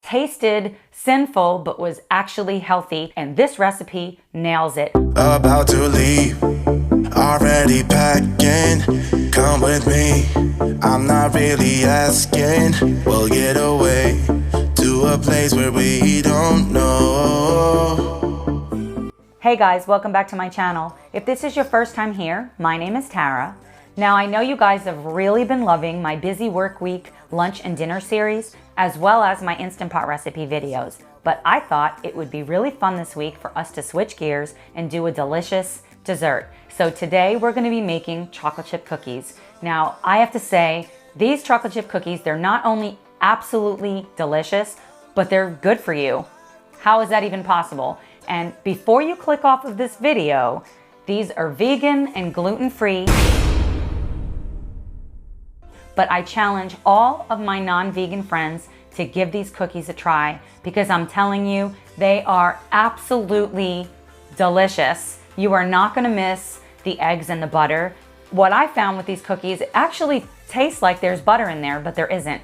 tasted sinful but was actually healthy, and this recipe nails it. About to leave, already packing. Come with me, I'm not really asking. We'll get away to a place where we don't know. Hey guys, welcome back to my channel. If this is your first time here, my name is Tara. Now I know you guys have really been loving my busy work week lunch and dinner series, as well as my Instant Pot recipe videos. But I thought it would be really fun this week for us to switch gears and do a delicious dessert. So today we're gonna be making chocolate chip cookies. Now I have to say, these chocolate chip cookies, they're not only absolutely delicious, but they're good for you. How is that even possible? And before you click off of this video, these are vegan and gluten-free. But I challenge all of my non-vegan friends to give these cookies a try because I'm telling you, they are absolutely delicious. You are not gonna miss the eggs and the butter. What I found with these cookies, it actually tastes like there's butter in there, but there isn't.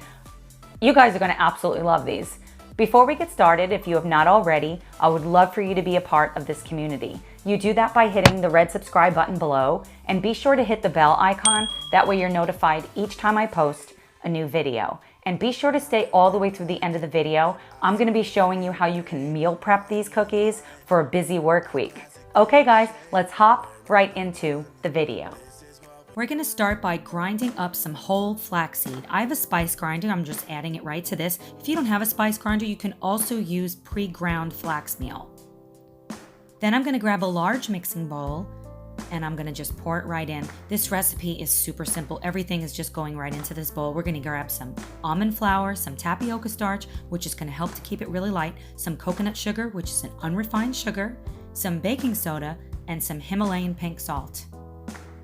You guys are gonna absolutely love these. Before we get started, if you have not already, I would love for you to be a part of this community. You do that by hitting the red subscribe button below, and be sure to hit the bell icon. That way you're notified each time I post a new video. And be sure to stay all the way through the end of the video. I'm gonna be showing you how you can meal prep these cookies for a busy work week. Okay guys, let's hop right into the video. We're gonna start by grinding up some whole flaxseed. I have a spice grinder, I'm just adding it right to this. If you don't have a spice grinder, you can also use pre-ground flax meal. Then I'm gonna grab a large mixing bowl and I'm gonna just pour it right in. This recipe is super simple. Everything is just going right into this bowl. We're gonna grab some almond flour, some tapioca starch, which is gonna help to keep it really light, some coconut sugar, which is an unrefined sugar, some baking soda, and some Himalayan pink salt.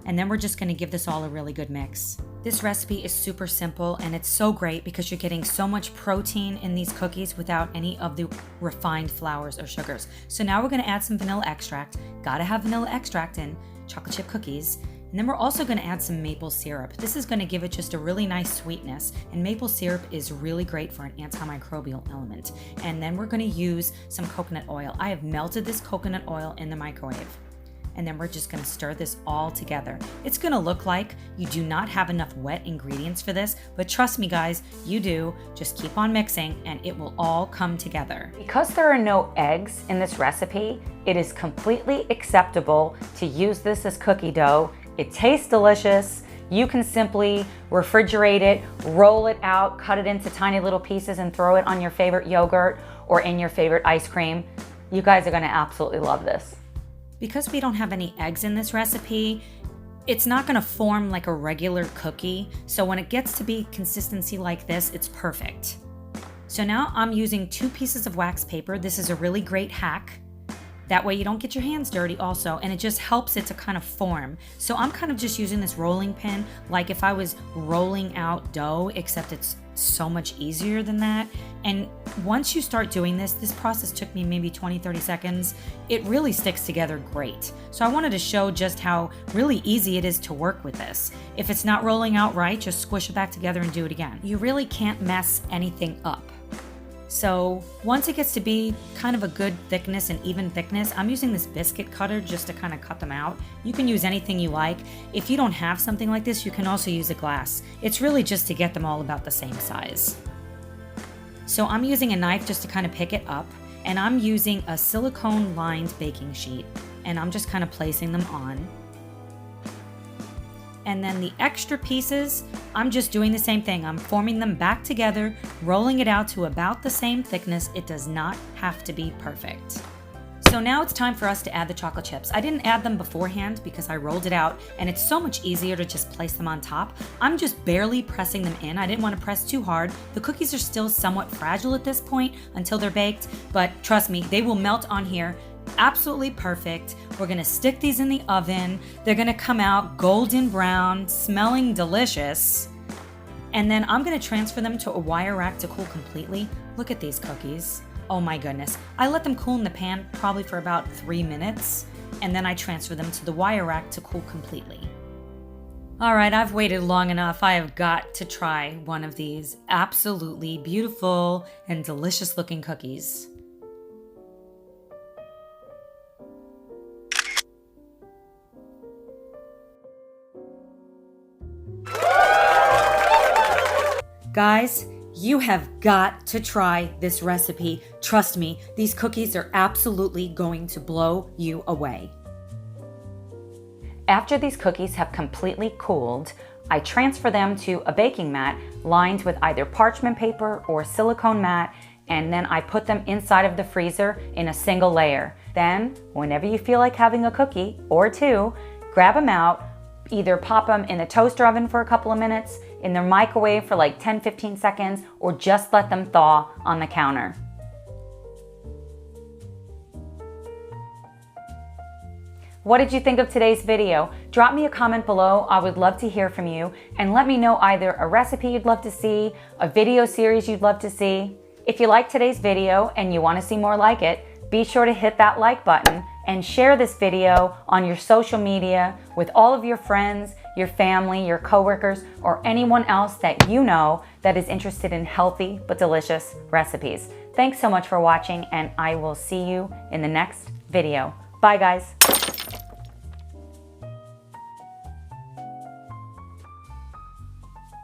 And then we're just gonna give this all a really good mix. This recipe is super simple and it's so great because you're getting so much protein in these cookies without any of the refined flours or sugars. So now we're gonna add some vanilla extract. Gotta have vanilla extract in chocolate chip cookies. And then we're also gonna add some maple syrup. This is gonna give it just a really nice sweetness, and maple syrup is really great for an antimicrobial element. And then we're gonna use some coconut oil. I have melted this coconut oil in the microwave. And then we're just gonna stir this all together. It's gonna look like you do not have enough wet ingredients for this, but trust me guys, you do. Just keep on mixing and it will all come together. Because there are no eggs in this recipe, it is completely acceptable to use this as cookie dough. It tastes delicious. You can simply refrigerate it, roll it out, cut it into tiny little pieces and throw it on your favorite yogurt or in your favorite ice cream. You guys are gonna absolutely love this. Because we don't have any eggs in this recipe, it's not gonna form like a regular cookie. So when it gets to be consistency like this, it's perfect. So now I'm using 2 pieces of wax paper. This is a really great hack. That way you don't get your hands dirty also, and it just helps it to kind of form. So I'm kind of just using this rolling pin like if I was rolling out dough, except it's so much easier than that. And once you start doing this process took me maybe 20-30 seconds. It really sticks together great. So I wanted to show just how really easy it is to work with this. If it's not rolling out right, just squish it back together and do it again. You really can't mess anything up. So once it gets to be kind of a good thickness and even thickness, I'm using this biscuit cutter just to kind of cut them out. You can use anything you like. If you don't have something like this, you can also use a glass. It's really just to get them all about the same size. So I'm using a knife just to kind of pick it up, and I'm using a silicone lined baking sheet, and I'm just kind of placing them on. And then the extra pieces, I'm just doing the same thing. I'm forming them back together, rolling it out to about the same thickness. It does not have to be perfect. So now it's time for us to add the chocolate chips. I didn't add them beforehand because I rolled it out and it's so much easier to just place them on top. I'm just barely pressing them in. I didn't want to press too hard. The cookies are still somewhat fragile at this point until they're baked, but trust me, they will melt on here. Absolutely perfect. We're gonna stick these in the oven. They're gonna come out golden brown, smelling delicious. And then I'm gonna transfer them to a wire rack to cool completely. Look at these cookies. Oh my goodness. I let them cool in the pan probably for about 3 minutes, and then I transfer them to the wire rack to cool completely. All right, I've waited long enough. I have got to try one of these absolutely beautiful and delicious looking cookies. Guys, you have got to try this recipe. Trust me, these cookies are absolutely going to blow you away. After these cookies have completely cooled, I transfer them to a baking mat lined with either parchment paper or silicone mat, and then I put them inside of the freezer in a single layer. Then, whenever you feel like having a cookie or two, grab them out, either pop them in the toaster oven for a couple of minutes, in the microwave for like 10-15 seconds, or just let them thaw on the counter. What did you think of today's video? Drop me a comment below. I would love to hear from you, and let me know either a recipe you'd love to see, a video series you'd love to see. If you liked today's video and you want to see more like it, be sure to hit that like button and share this video on your social media with all of your friends, your family, your coworkers, or anyone else that you know that is interested in healthy but delicious recipes. Thanks so much for watching, and I will see you in the next video. Bye, guys.